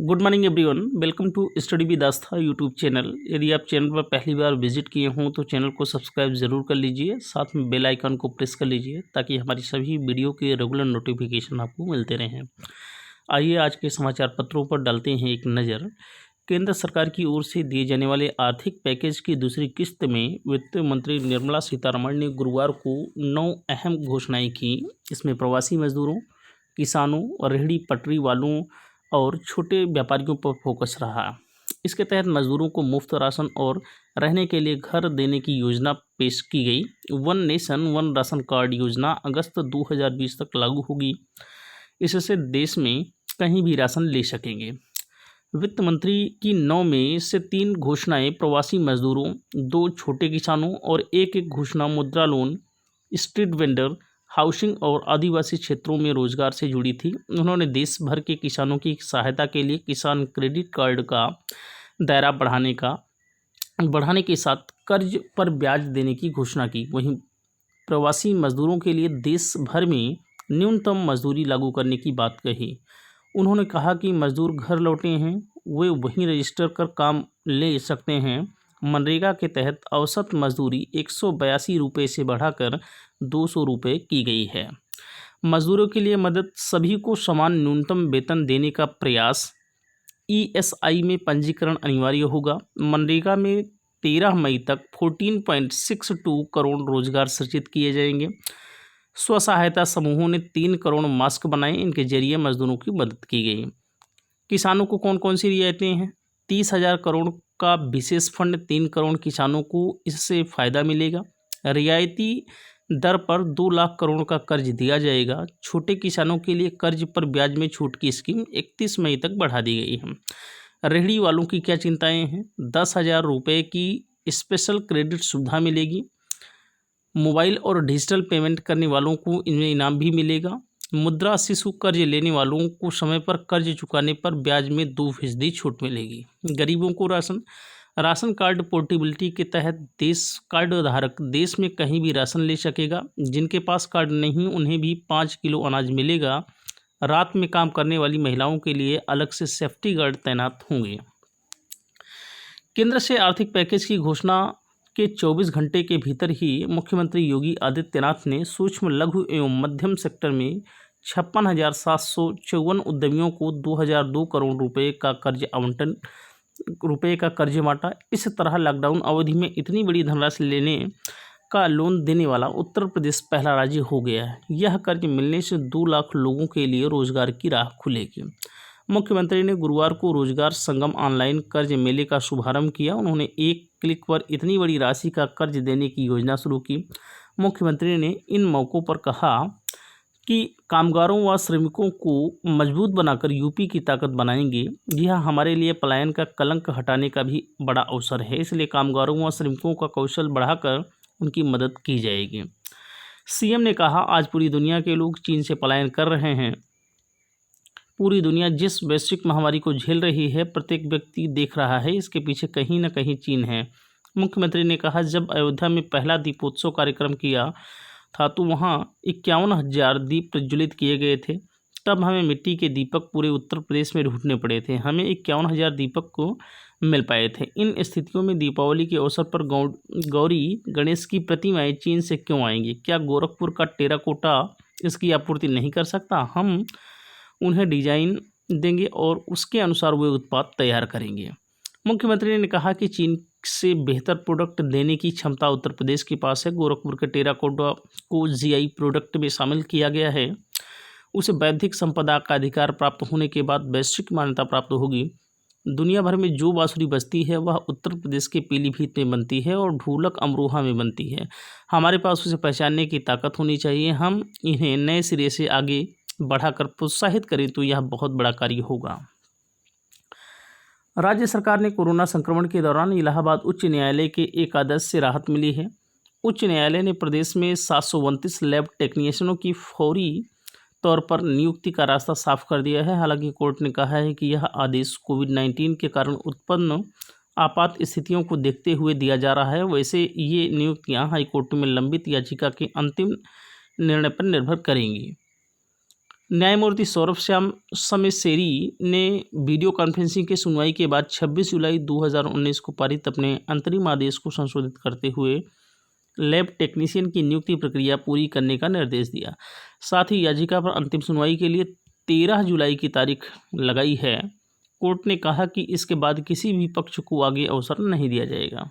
Good morning everyone, welcome to study with Aastha YouTube channel. यदि आप channel पर पहली बार विजिट किए हों तो चैनल को सब्सक्राइब ज़रूर कर लीजिए, साथ में बेल आइकन को प्रेस कर लीजिए ताकि हमारी सभी वीडियो के रेगुलर नोटिफिकेशन आपको मिलते रहें। आइए आज के समाचार पत्रों पर डालते हैं एक नज़र। केंद्र सरकार की ओर से दिए जाने वाले आर्थिक पैकेज की दूसरी किस्त में वित्त मंत्री निर्मला सीतारमण ने गुरुवार को 9 अहम घोषणाएँ की। इसमें प्रवासी मजदूरों, किसानों, रेहड़ी पटरी वालों और छोटे व्यापारियों पर फोकस रहा। इसके तहत मजदूरों को मुफ्त राशन और रहने के लिए घर देने की योजना पेश की गई। One nation one ration card योजना अगस्त 2020 तक लागू होगी। इससे देश में कहीं भी राशन ले सकेंगे। वित्त मंत्री की 9 में से 3 घोषणाएं प्रवासी मजदूरों, 2 छोटे किसानों और एक घोषणा मुद्रा लोन, स्ट्रीट वेंडर, हाउसिंग और आदिवासी क्षेत्रों में रोजगार से जुड़ी थी। उन्होंने देश भर के किसानों की सहायता के लिए किसान क्रेडिट कार्ड का दायरा बढ़ाने के साथ कर्ज पर ब्याज देने की घोषणा की। वहीं प्रवासी मजदूरों के लिए देश भर में न्यूनतम मजदूरी लागू करने की बात कही। उन्होंने कहा कि मजदूर घर लौटे हैं, वे वहीं रजिस्टर कर काम ले सकते हैं। मनरेगा के तहत औसत मजदूरी 182 रुपये से बढ़ाकर 200 रुपये की गई है। मजदूरों के लिए मदद, सभी को समान न्यूनतम वेतन देने का प्रयास। ESI में पंजीकरण अनिवार्य होगा। मनरेगा में 13 मई तक 14.62 करोड़ रोजगार सृजित किए जाएंगे। स्व सहायता समूहों ने 3 करोड़ मास्क बनाए, इनके जरिए मजदूरों की मदद की गई। किसानों को कौन कौन सी रियायतें हैं? 30,000 करोड़ का विशेष फंड, 3 करोड़ किसानों को इससे फ़ायदा मिलेगा। रियायती दर पर 2 लाख करोड़ का कर्ज दिया जाएगा। छोटे किसानों के लिए कर्ज पर ब्याज में छूट की स्कीम 31 मई तक बढ़ा दी गई है। रेहड़ी वालों की क्या चिंताएं हैं? 10,000 रुपये की स्पेशल क्रेडिट सुविधा मिलेगी। मोबाइल और डिजिटल पेमेंट करने वालों को इनमें इनाम भी मिलेगा। मुद्रा शिशु कर्ज लेने वालों को समय पर कर्ज चुकाने पर ब्याज में 2% छूट मिलेगी। गरीबों को राशन कार्ड पोर्टेबिलिटी के तहत कार्ड धारक देश में कहीं भी राशन ले सकेगा। जिनके पास कार्ड नहीं, उन्हें भी 5 किलो अनाज मिलेगा। रात में काम करने वाली महिलाओं के लिए अलग से सेफ्टी गार्ड तैनात होंगे। केंद्र से आर्थिक पैकेज की घोषणा के 24 घंटे के भीतर ही मुख्यमंत्री योगी आदित्यनाथ ने सूक्ष्म, लघु एवं मध्यम सेक्टर में 56,754 उद्यमियों को 2002 करोड़ रुपए का कर्ज बांटा। इस तरह लॉकडाउन अवधि में इतनी बड़ी धनराशि लेने का लोन देने वाला उत्तर प्रदेश पहला राज्य हो गया है। यह कर्ज मिलने से 2 लाख लोगों के लिए रोजगार की राह खुलेगी। मुख्यमंत्री ने गुरुवार को रोजगार संगम ऑनलाइन कर्ज मेले का शुभारंभ किया। उन्होंने एक क्लिक पर इतनी बड़ी राशि का कर्ज देने की योजना शुरू की। मुख्यमंत्री ने इन मौक़ों पर कहा कि कामगारों व श्रमिकों को मजबूत बनाकर यूपी की ताकत बनाएंगे। यह हमारे लिए पलायन का कलंक हटाने का भी बड़ा अवसर है, इसलिए कामगारों व श्रमिकों का कौशल बढ़ाकर उनकी मदद की जाएगी। सीएम ने कहा, आज पूरी दुनिया के लोग चीन से पलायन कर रहे हैं। पूरी दुनिया जिस वैश्विक महामारी को झेल रही है, प्रत्येक व्यक्ति देख रहा है, इसके पीछे कहीं न कहीं चीन है। मुख्यमंत्री ने कहा, जब अयोध्या में पहला दीपोत्सव कार्यक्रम किया था तो वहाँ 51,000 दीप प्रज्वलित किए गए थे। तब हमें मिट्टी के दीपक पूरे उत्तर प्रदेश में ढूंढने पड़े थे। हमें 51,000 दीपक को मिल पाए थे। इन स्थितियों में दीपावली के अवसर पर गौरी गणेश की प्रतिमाएं चीन से क्यों आएंगी? क्या गोरखपुर का टेराकोटा इसकी आपूर्ति नहीं कर सकता? हम उन्हें डिजाइन देंगे और उसके अनुसार वे उत्पाद तैयार करेंगे। मुख्यमंत्री ने कहा कि चीन से बेहतर प्रोडक्ट देने की क्षमता उत्तर प्रदेश के पास है। गोरखपुर के टेराकोटा को GI प्रोडक्ट में शामिल किया गया है। उसे बौद्धिक संपदा का अधिकार प्राप्त होने के बाद वैश्विक मान्यता प्राप्त होगी। दुनिया भर में जो बांसुरी बजती है वह उत्तर प्रदेश के पीलीभीत में बनती है और ढोलक अमरोहा में बनती है। हमारे पास उसे पहचानने की ताकत होनी चाहिए। हम इन्हें नए सिरे से आगे बढ़ाकर प्रोत्साहित करें तो यह बहुत बड़ा कार्य होगा। राज्य सरकार ने कोरोना संक्रमण के दौरान इलाहाबाद उच्च न्यायालय के एक आदेश से राहत मिली है। उच्च न्यायालय ने प्रदेश में 729 लैब टेक्नीशियनों की फौरी तौर पर नियुक्ति का रास्ता साफ कर दिया है। हालांकि कोर्ट ने कहा है कि यह आदेश कोविड-19 के कारण उत्पन्न आपात स्थितियों को देखते हुए दिया जा रहा है। वैसे ये नियुक्तियां हाईकोर्ट में लंबित याचिका के अंतिम निर्णय पर निर्भर करेंगी। न्यायमूर्ति सौरभ श्याम समेसेरी ने वीडियो कॉन्फ्रेंसिंग की सुनवाई के बाद 26 जुलाई 2019 को पारित अपने अंतरिम आदेश को संशोधित करते हुए लैब टेक्नीशियन की नियुक्ति प्रक्रिया पूरी करने का निर्देश दिया। साथ ही याचिका पर अंतिम सुनवाई के लिए 13 जुलाई की तारीख लगाई है। कोर्ट ने कहा कि इसके बाद किसी भी पक्ष को आगे अवसर नहीं दिया जाएगा।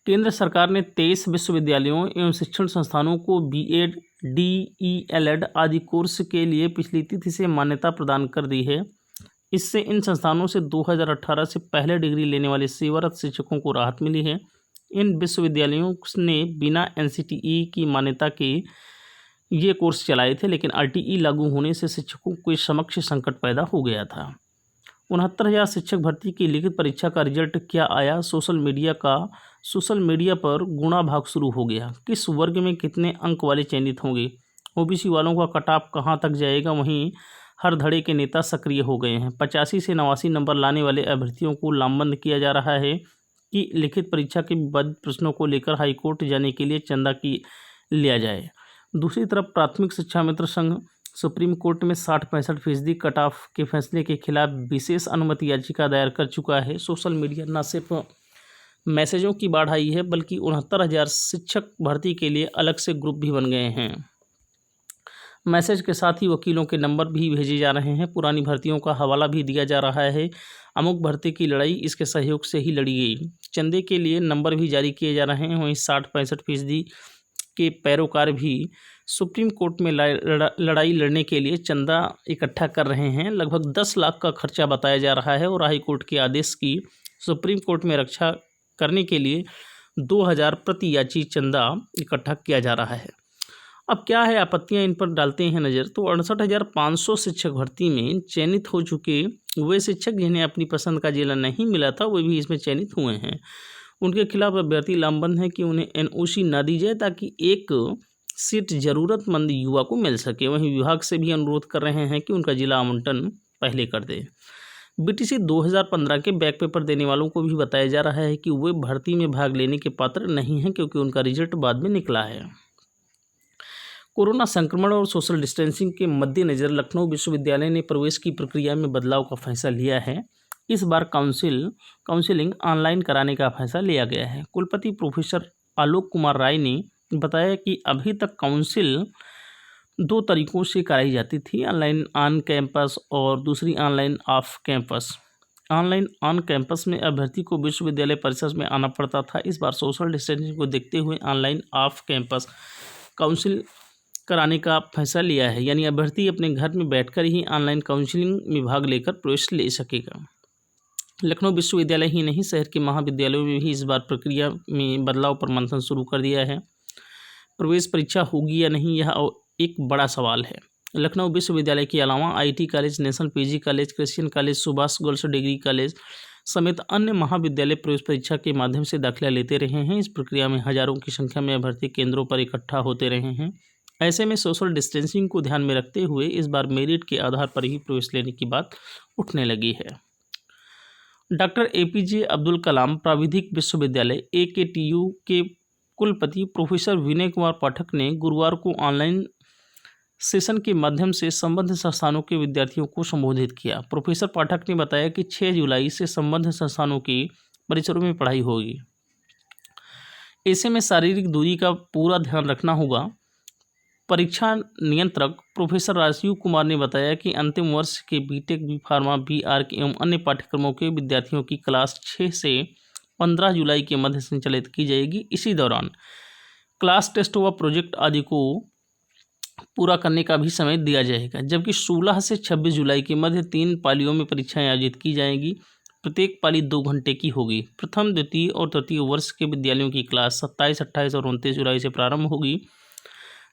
केंद्र सरकार ने 23 विश्वविद्यालयों एवं शिक्षण संस्थानों को बीएड, डीईएलएड आदि कोर्स के लिए पिछली तिथि से मान्यता प्रदान कर दी है। इससे इन संस्थानों से 2018 से पहले डिग्री लेने वाले सेवारत शिक्षकों को राहत मिली है। इन विश्वविद्यालयों ने बिना एनसीटीई की मान्यता के ये कोर्स चलाए थे, लेकिन आरटीई लागू होने से शिक्षकों के समक्ष संकट पैदा हो गया था। 69,000 शिक्षक भर्ती की लिखित परीक्षा का रिजल्ट क्या आया? सोशल मीडिया पर गुणा भाग शुरू हो गया। किस वर्ग में कितने अंक वाले चयनित होंगे? ओबीसी वालों का कट ऑफ कहाँ तक जाएगा? वहीं हर धड़े के नेता सक्रिय हो गए हैं। 85 से 89 नंबर लाने वाले अभ्यर्थियों को लामबंद किया जा रहा है कि लिखित परीक्षा के विवादित प्रश्नों को लेकर हाईकोर्ट जाने के लिए चंदा की लिया जाए। दूसरी तरफ प्राथमिक शिक्षा मित्र संघ सुप्रीम कोर्ट में 60-65% कट ऑफ के फैसले के खिलाफ विशेष अनुमति याचिका दायर कर चुका है। सोशल मीडिया न सिर्फ मैसेजों की बाढ़ आई है, बल्कि 69,000 शिक्षक भर्ती के लिए अलग से ग्रुप भी बन गए हैं। मैसेज के साथ ही वकीलों के नंबर भी भेजे जा रहे हैं। पुरानी भर्तियों का हवाला भी दिया जा रहा है। अमुक भर्ती की लड़ाई इसके सहयोग से ही लड़ी गई। चंदे के लिए नंबर भी जारी किए जा रहे हैं। वहीं 60-65% के पैरोकार भी सुप्रीम कोर्ट में लड़ाई लड़ने के लिए चंदा इकट्ठा कर रहे हैं। लगभग 10 लाख का खर्चा बताया जा रहा है और हाई कोर्ट के आदेश की सुप्रीम कोर्ट में रक्षा करने के लिए 2,000 प्रति याची चंदा इकट्ठा किया जा रहा है। अब क्या है आपत्तियां, इन पर डालते हैं नज़र। तो 68,500 शिक्षक भर्ती में चयनित हो चुके वे शिक्षक जिन्हें अपनी पसंद का जिला नहीं मिला था, वे भी इसमें चयनित हुए हैं। उनके खिलाफ अभ्यर्थी लामबंद है कि उन्हें एनओसी ना दी जाए ताकि एक सीट ज़रूरतमंद युवा को मिल सके। वहीं विभाग से भी अनुरोध कर रहे हैं कि उनका जिला आवंटन पहले कर दे। बीटीसी 2015 के बैक पेपर देने वालों को भी बताया जा रहा है कि वे भर्ती में भाग लेने के पात्र नहीं हैं, क्योंकि उनका रिजल्ट बाद में निकला है। कोरोना संक्रमण और सोशल डिस्टेंसिंग के मद्देनज़र लखनऊ विश्वविद्यालय ने प्रवेश की प्रक्रिया में बदलाव का फैसला लिया है। इस बार काउंसिलिंग ऑनलाइन कराने का फैसला लिया गया है। कुलपति प्रोफेसर आलोक कुमार राय ने बताया कि अभी तक काउंसिल 2 तरीकों से कराई जाती थी, ऑनलाइन ऑन कैंपस और दूसरी online off campus. Online on campus में अभ्यर्थी को विश्वविद्यालय परिसर में आना पड़ता था। इस बार सोशल डिस्टेंसिंग को देखते हुए ऑनलाइन ऑफ कैंपस काउंसिल कराने का फैसला लिया है, यानी अभ्यर्थी अपने घर में बैठकर ही ऑनलाइन काउंसिलिंग में भाग लेकर प्रवेश ले सकेगा। लखनऊ विश्वविद्यालय ही नहीं, शहर के महाविद्यालयों में भी इस बार प्रक्रिया में बदलाव पर मंथन शुरू कर दिया है। प्रवेश परीक्षा होगी या नहीं, यह एक बड़ा सवाल है। लखनऊ विश्वविद्यालय के अलावा IT college, national PG college, Christian college, Subhash girls degree college समेत अन्य महाविद्यालय प्रवेश परीक्षा के माध्यम से दाखिला लेते रहे हैं। इस प्रक्रिया में हजारों की संख्या में अभ्यर्थी केंद्रों पर इकट्ठा होते रहे हैं। ऐसे में सोशल डिस्टेंसिंग को ध्यान में रखते हुए इस बार मेरिट के आधार पर ही प्रवेश लेने की बात उठने लगी है। डॉक्टर एपीजे अब्दुल कलाम प्राविधिक विश्वविद्यालय AKTU के कुलपति प्रोफेसर विनय कुमार पाठक ने गुरुवार को ऑनलाइन सेशन के माध्यम से संबद्ध संस्थानों के विद्यार्थियों को संबोधित किया। प्रोफेसर पाठक ने बताया कि 6 जुलाई से संबद्ध संस्थानों के परिसरों में पढ़ाई होगी। ऐसे में शारीरिक दूरी का पूरा ध्यान रखना होगा। परीक्षा नियंत्रक प्रोफेसर राजीव कुमार ने बताया कि अंतिम वर्ष के बीटेक, बी.फार्मा, बी.आर्क एवं अन्य पाठ्यक्रमों के विद्यार्थियों की क्लास 6 से 15 जुलाई के मध्य संचालित की जाएगी। इसी दौरान क्लास टेस्ट व प्रोजेक्ट आदि को पूरा करने का भी समय दिया जाएगा, जबकि 16 से 26 जुलाई के मध्य 3 पालियों में परीक्षाएं आयोजित की जाएंगी। प्रत्येक पाली 2 घंटे की होगी। प्रथम, द्वितीय और तृतीय वर्ष के विद्यालयों की क्लास 27, 28 और 29 जुलाई से प्रारंभ होगी,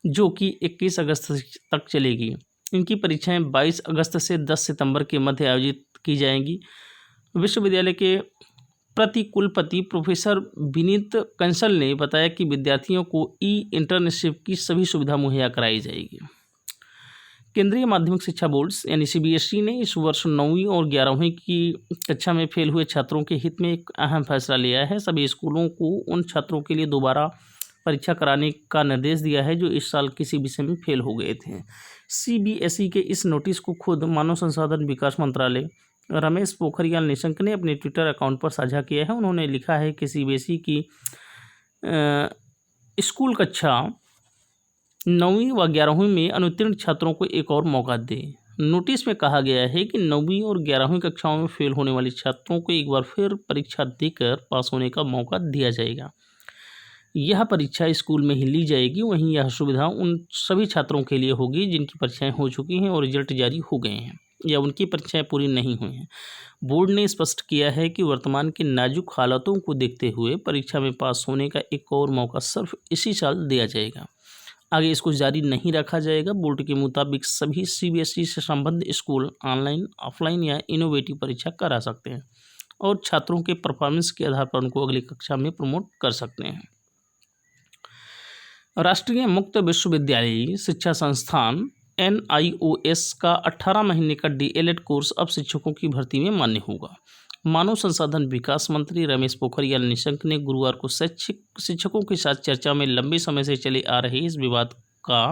जो कि 21 अगस्त तक चलेगी। इनकी परीक्षाएं 22 अगस्त से 10 सितंबर के मध्य आयोजित की जाएंगी। विश्वविद्यालय के प्रति कुलपति प्रोफेसर विनीत कंसल ने बताया कि विद्यार्थियों को इंटर्नशिप की सभी सुविधा मुहैया कराई जाएगी। केंद्रीय माध्यमिक शिक्षा बोर्ड यानी CBSE ने इस वर्ष 9वीं और 11वीं की कक्षा में फेल हुए छात्रों के हित में एक अहम फैसला लिया है। सभी स्कूलों को उन छात्रों के लिए दोबारा परीक्षा कराने का निर्देश दिया है जो इस साल किसी विषय में फेल हो गए थे। CBSE के इस नोटिस को खुद मानव संसाधन विकास मंत्रालय रमेश पोखरियाल निशंक ने अपने ट्विटर अकाउंट पर साझा किया है। उन्होंने लिखा है कि CBSE की स्कूल कक्षा 9वीं व 11वीं में अनुत्तीर्ण छात्रों को एक और मौका दे। नोटिस में कहा गया है कि 9वीं और 11वीं कक्षाओं में फेल होने वाले छात्रों को एक बार फिर परीक्षा देकर पास होने का मौका दिया जाएगा। यह परीक्षा स्कूल में ही ली जाएगी। वहीं यह सुविधा उन सभी छात्रों के लिए होगी जिनकी परीक्षाएं हो चुकी हैं और रिजल्ट जारी हो गए हैं या उनकी परीक्षाएं पूरी नहीं हुई हैं। बोर्ड ने स्पष्ट किया है कि वर्तमान के नाजुक हालातों को देखते हुए परीक्षा में पास होने का एक और मौका सिर्फ इसी साल दिया जाएगा। आगे इसको जारी नहीं रखा जाएगा। बोर्ड के मुताबिक सभी CBSE से संबद्ध स्कूल ऑनलाइन, ऑफलाइन या इनोवेटिव परीक्षा करा सकते हैं और छात्रों के परफॉर्मेंस के आधार पर उनको अगली कक्षा में प्रमोट कर सकते हैं। राष्ट्रीय मुक्त विश्वविद्यालय शिक्षा संस्थान NIOS का 18 महीने का DLED कोर्स अब शिक्षकों की भर्ती में मान्य होगा। मानव संसाधन विकास मंत्री रमेश पोखरियाल निशंक ने गुरुवार को शिक्षकों के साथ चर्चा में लंबे समय से चले आ रहे इस विवाद का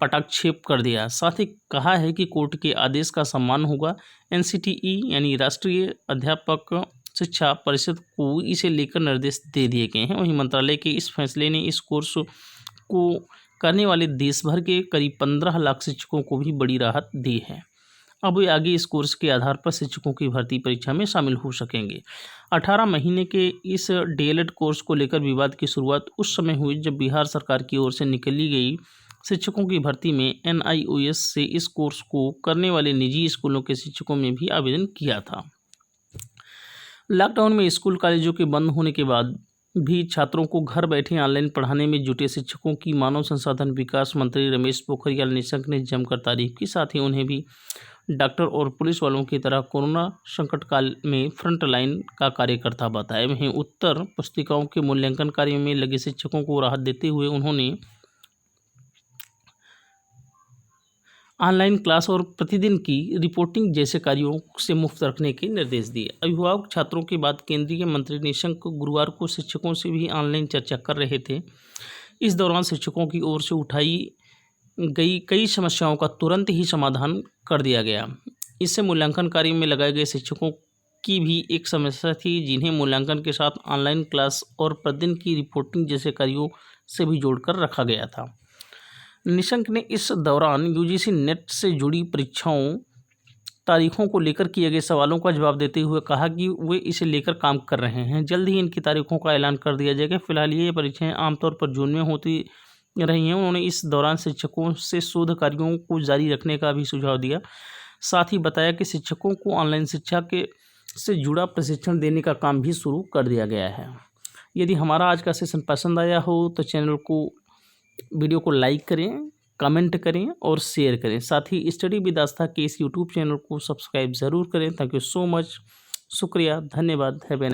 पटाक्षेप कर दिया। साथ ही कहा है कि कोर्ट के आदेश का सम्मान होगा। NCTE यानी राष्ट्रीय अध्यापक शिक्षा परिषद को इसे लेकर निर्देश दे दिए गए हैं। वहीं मंत्रालय के इस फैसले ने इस कोर्स को करने वाले देश भर के करीब 15 लाख शिक्षकों को भी बड़ी राहत दी है। अब वे आगे इस कोर्स के आधार पर शिक्षकों की भर्ती परीक्षा में शामिल हो सकेंगे। 18 महीने के इस DLED कोर्स को लेकर विवाद की शुरुआत उस समय हुई जब बिहार सरकार की ओर से निकाली गई शिक्षकों की भर्ती में NIOS से इस कोर्स को करने वाले निजी स्कूलों के शिक्षकों में भी आवेदन किया था। लॉकडाउन में स्कूल कॉलेजों के बंद होने के बाद भी छात्रों को घर बैठे ऑनलाइन पढ़ाने में जुटे शिक्षकों की मानव संसाधन विकास मंत्री रमेश पोखरियाल निशंक ने जमकर तारीफ की। साथ ही उन्हें भी डॉक्टर और पुलिस वालों की तरह कोरोना संकट काल में फ्रंट लाइन का कार्यकर्ता बताया। वहीं उत्तर पुस्तिकाओं के मूल्यांकन कार्य में लगे शिक्षकों को राहत देते हुए उन्होंने ऑनलाइन क्लास और प्रतिदिन की रिपोर्टिंग जैसे कार्यों से मुक्त रखने के निर्देश दिए। अभिभावक छात्रों के बाद केंद्रीय मंत्री निशंक गुरुवार को शिक्षकों से भी ऑनलाइन चर्चा कर रहे थे। इस दौरान शिक्षकों की ओर से उठाई गई कई समस्याओं का तुरंत ही समाधान कर दिया गया। इससे मूल्यांकन कार्य में लगाए गए शिक्षकों की भी एक समस्या थी जिन्हें मूल्यांकन के साथ ऑनलाइन क्लास और प्रतिदिन की रिपोर्टिंग जैसे कार्यों से भी जोड़कर रखा गया था। निशंक ने इस दौरान UGC नेट से जुड़ी परीक्षाओं तारीखों को लेकर किए गए सवालों का जवाब देते हुए कहा कि वे इसे लेकर काम कर रहे हैं। जल्द ही इनकी तारीखों का ऐलान कर दिया जाएगा। फिलहाल ये परीक्षाएं आमतौर पर जून में होती रही हैं। उन्होंने इस दौरान शिक्षकों से शोध कार्यों को जारी रखने का भी सुझाव दिया। साथ ही बताया कि शिक्षकों को ऑनलाइन शिक्षा से जुड़ा प्रशिक्षण देने का काम भी शुरू कर दिया गया है। यदि हमारा आज का सेशन पसंद आया हो तो वीडियो को लाइक करें, कमेंट करें और शेयर करें। साथ ही स्टडी विद आस्था के इस YouTube चैनल को सब्सक्राइब ज़रूर करें। Thank you so much. शुक्रिया, धन्यवाद। Have a